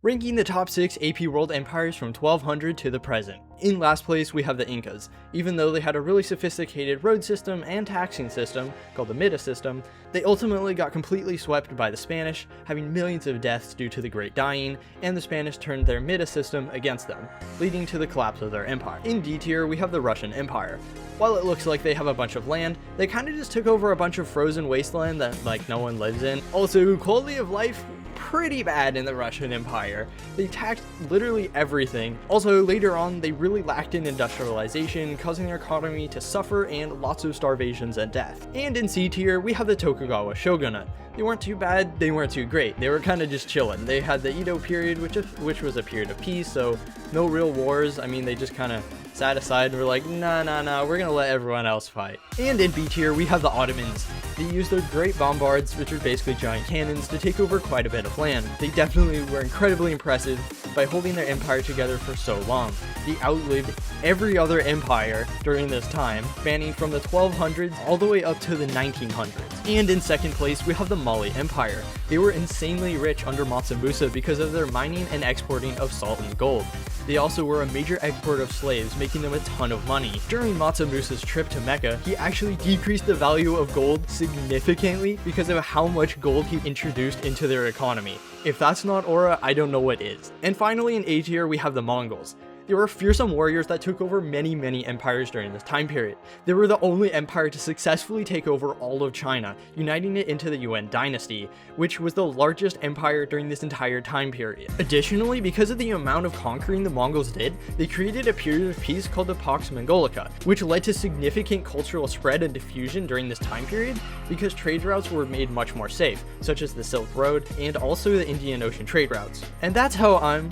ranking the top 6 AP world empires from 1200 to the present. In last place, we have the Incas. Even though they had a really sophisticated road system and taxing system, called the Mita system, they ultimately got completely swept by the Spanish, having millions of deaths due to the Great Dying, and the Spanish turned their Mita system against them, leading to the collapse of their empire. In D tier, we have the Russian Empire. While it looks like they have a bunch of land, they kinda just took over a bunch of frozen wasteland that no one lives in. Also, quality of life, pretty bad in the Russian Empire. They taxed literally everything. Also, later on, they really lacked in industrialization, causing their economy to suffer and lots of starvations and death. And in C tier, we have the Tokugawa Shogunate. They weren't too bad, they weren't too great. They were kind of just chilling. They had the Edo period, which was a period of peace, so no real wars. I mean, they just kind of sat aside and were like, nah, we're gonna let everyone else fight. And in B tier, we have the Ottomans. They used their great bombards, which are basically giant cannons, to take over quite a bit of land. They definitely were incredibly impressive by holding their empire together for so long. They outlived every other empire during this time, spanning from the 1200s all the way up to the 1900s. And in second place, we have the Mali Empire. They were insanely rich under Mansa Musa because of their mining and exporting of salt and gold. They also were a major exporter of slaves, making them a ton of money. During Mansa Musa's trip to Mecca, he actually decreased the value of gold significantly because of how much gold he introduced into their economy. If that's not aura, I don't know what is. And finally in A tier, we have the Mongols. They were fearsome warriors that took over many empires during this time period. They were the only empire to successfully take over all of China, uniting it into the Yuan dynasty, which was the largest empire during this entire time period. Additionally, because of the amount of conquering the Mongols did, they created a period of peace called the Pax Mongolica, which led to significant cultural spread and diffusion during this time period because trade routes were made much more safe, such as the Silk Road and also the Indian Ocean trade routes. And that's how I'm